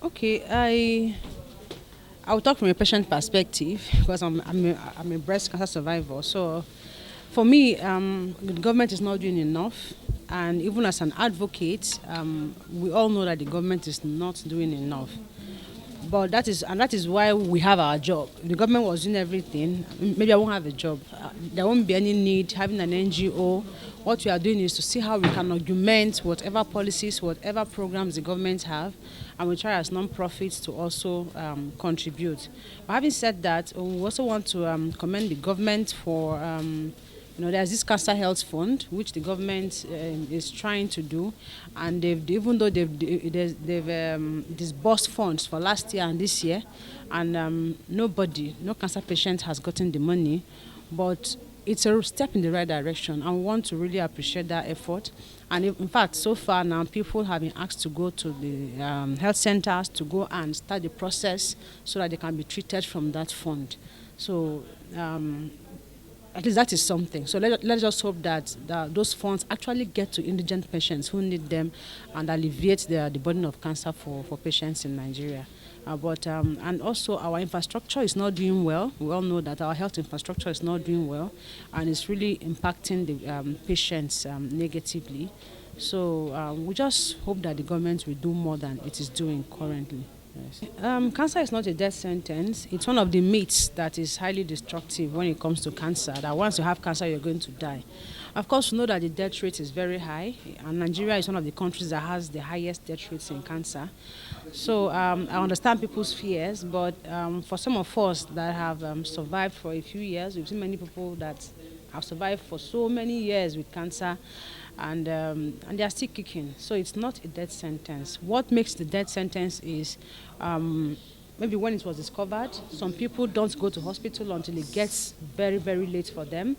Okay, I will talk from a patient perspective because I'm a breast cancer survivor. So for me, the government is not doing enough. And even as an advocate, we all know that the government is not doing enough. But that is why we have our job. If the government was doing everything, maybe I won't have a job. There won't be any need having an NGO. What we are doing is to see how we can augment whatever policies, whatever programs the government have, and we try as non-profits to also contribute. But having said that, we also want to commend the government for there's this cancer health fund which the government is trying to do, and even though they've disbursed funds for last year and this year, and no cancer patient has gotten the money, but it's a step in the right direction, and we want to really appreciate that effort. And in fact, so far now, people have been asked to go to the health centers to go and start the process so that they can be treated from that fund. So at least that is something. So let's just hope that those funds actually get to indigent patients who need them and alleviate the burden of cancer for patients in Nigeria. And also our infrastructure is not doing well. We all know that our health infrastructure is not doing well, and it's really impacting the patients negatively. So we just hope that the government will do more than it is doing currently. Yes. Cancer is not a death sentence. It's one of the myths that is highly destructive when it comes to cancer, that once you have cancer, you're going to die. Of course, we know that the death rate is very high, and Nigeria is one of the countries that has the highest death rates in cancer. So I understand people's fears, but for some of us that have survived for a few years, we've seen many people that have survived for so many years with cancer, and they are still kicking. So it's not a death sentence. What makes the death sentence is maybe when it was discovered, some people don't go to hospital until it gets very, very late for them.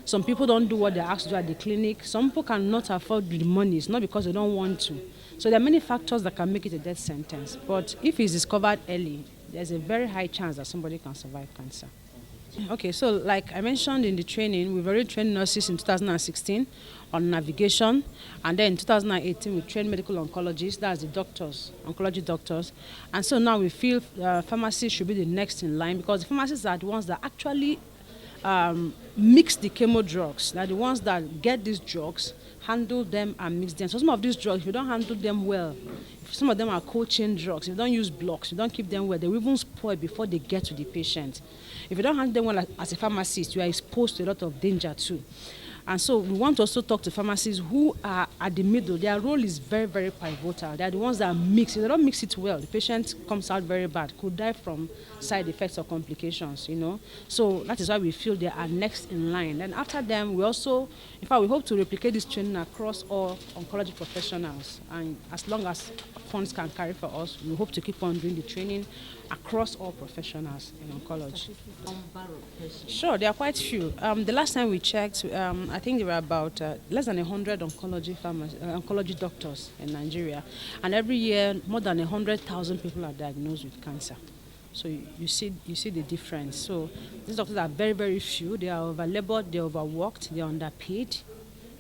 Some people don't do what they're asked to do at the clinic. Some people cannot afford the money. It's not because they don't want to. So there are many factors that can make it a death sentence. But if it's discovered early, there's a very high chance that somebody can survive cancer. Okay, so like I mentioned in the training, we've already trained nurses in 2016 on navigation, and then in 2018 we trained medical oncologists, that's the doctors, oncology doctors, and so now we feel pharmacists should be the next in line, because the pharmacists are the ones that actually mix the chemo drugs. They're the ones that get these drugs, handle them and mix them. So some of these drugs, if you don't handle them well, some of them are cold chain drugs. If you don't use blocks, you don't keep them well, they will even spoil before they get to the patient. If you don't handle them well as a pharmacist, you are exposed to a lot of danger too. And so we want to also talk to pharmacists who are at the middle. Their role is very, very pivotal. They are the ones that mix. If they don't mix it well, the patient comes out very bad, could die from side effects or complications, So that is why we feel they are next in line. And after them, we also, in fact, we hope to replicate this training across all oncology professionals. And as long as funds can carry for us, we hope to keep on doing the training across all professionals in oncology. Sure, there are quite few. The last time we checked, I think there were about less than 100 oncology doctors in Nigeria, and every year more than 100,000 people are diagnosed with cancer. So you see the difference. So these doctors are very, very few. They are overlabored, they are overworked, they are underpaid,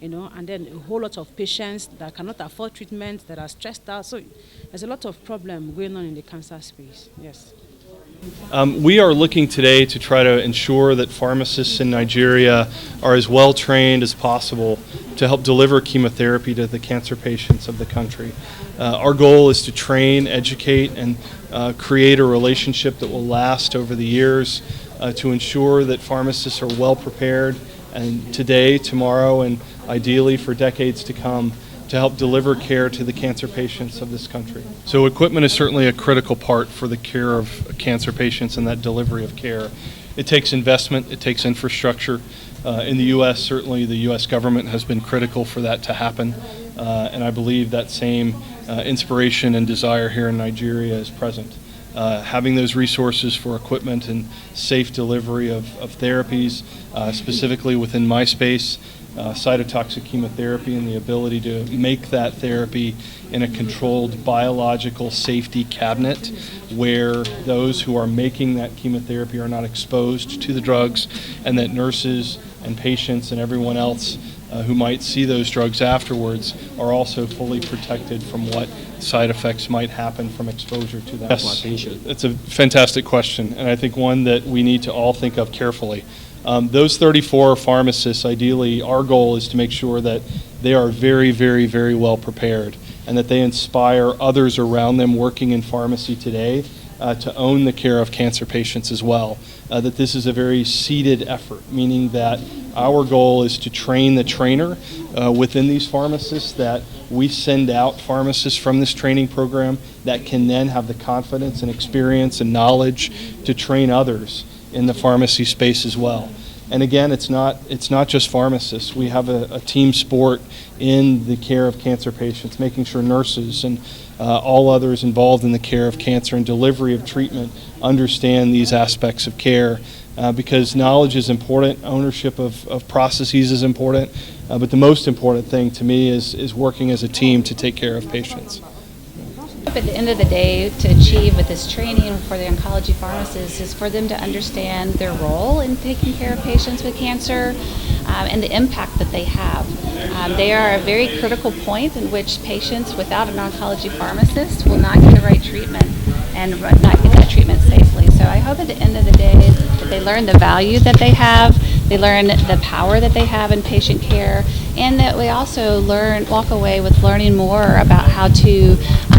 and then a whole lot of patients that cannot afford treatment, that are stressed out. So there's a lot of problem going on in the cancer space. Yes. We are looking today to try to ensure that pharmacists in Nigeria are as well trained as possible to help deliver chemotherapy to the cancer patients of the country. Our goal is to train, educate, and create a relationship that will last over the years to ensure that pharmacists are well prepared, and today, tomorrow, and ideally for decades to come, to help deliver care to the cancer patients of this country. So equipment is certainly a critical part for the care of cancer patients and that delivery of care. It takes investment, it takes infrastructure. In the U.S., certainly the U.S. government has been critical for that to happen, and I believe that same inspiration and desire here in Nigeria is present. Having those resources for equipment and safe delivery of therapies, specifically within my space, cytotoxic chemotherapy, and the ability to make that therapy in a controlled biological safety cabinet where those who are making that chemotherapy are not exposed to the drugs, and that nurses and patients and everyone else who might see those drugs afterwards are also fully protected from what side effects might happen from exposure to that. Yes, it's a fantastic question, and I think one that we need to all think of carefully. Those 34 pharmacists, ideally, our goal is to make sure that they are very, very, very well prepared and that they inspire others around them working in pharmacy today to own the care of cancer patients as well. That this is a very seeded effort, meaning that our goal is to train the trainer within these pharmacists, that we send out pharmacists from this training program that can then have the confidence and experience and knowledge to train others in the pharmacy space as well. And again, it's not just pharmacists. We have a team sport in the care of cancer patients, making sure nurses and all others involved in the care of cancer and delivery of treatment understand these aspects of care, because knowledge is important, ownership of processes is important, but the most important thing to me is working as a team to take care of patients. At the end of the day, to achieve with this training for the oncology pharmacists is for them to understand their role in taking care of patients with cancer and the impact that they have. They are a very critical point in which patients without an oncology pharmacist will not get the right treatment and not get that treatment safely. So I hope at the end of the day that they learn the value that they have, they learn the power that they have in patient care, and that we also walk away with learning more about how to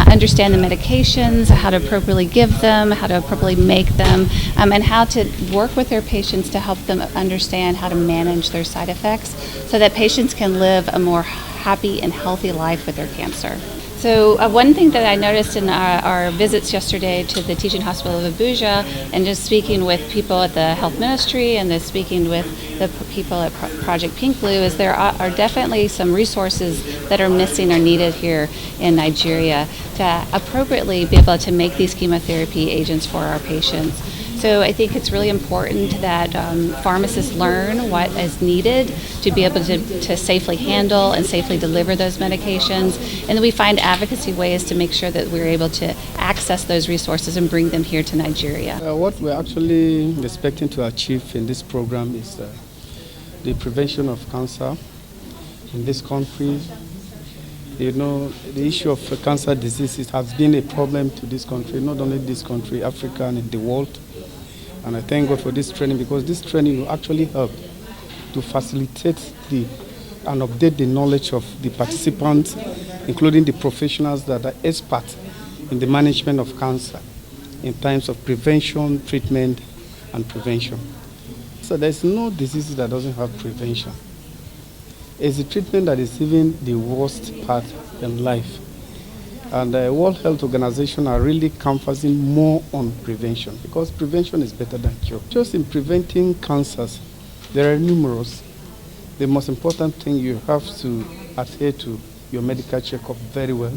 understand the medications, how to appropriately give them, how to appropriately make them, and how to work with their patients to help them understand how to manage their side effects so that patients can live a more happy and healthy life with their cancer. So one thing that I noticed in our visits yesterday to the teaching hospital of Abuja, and just speaking with people at the health ministry and then speaking with the people at Project Pink Blue, is there are definitely some resources that are missing or needed here in Nigeria to appropriately be able to make these chemotherapy agents for our patients. So I think it's really important that pharmacists learn what is needed to be able to safely handle and safely deliver those medications, and then we find advocacy ways to make sure that we're able to access those resources and bring them here to Nigeria. What we're actually expecting to achieve in this program is the prevention of cancer in this country. You know, the issue of cancer diseases has been a problem to this country, not only this country, Africa and in the world. And I thank God for this training, because this training will actually help to facilitate and update the knowledge of the participants, including the professionals that are experts in the management of cancer in terms of prevention, treatment, and prevention. So there's no disease that doesn't have prevention. It's a treatment that is even the worst part in life. And the World Health Organization are really emphasizing more on prevention, because prevention is better than cure. Just in preventing cancers, there are numerous. The most important thing, you have to adhere to your medical checkup very well.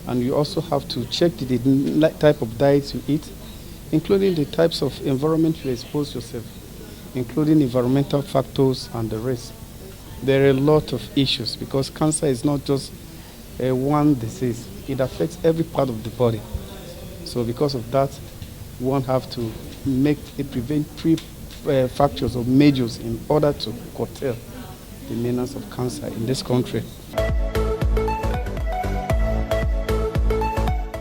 And you also have to check the type of diets you eat, including the types of environment you expose yourself, including environmental factors and the rest. There are a lot of issues, because cancer is not just one disease. It affects every part of the body. So because of that, one have to prevent three factors or measures in order to curtail the menace of cancer in this country.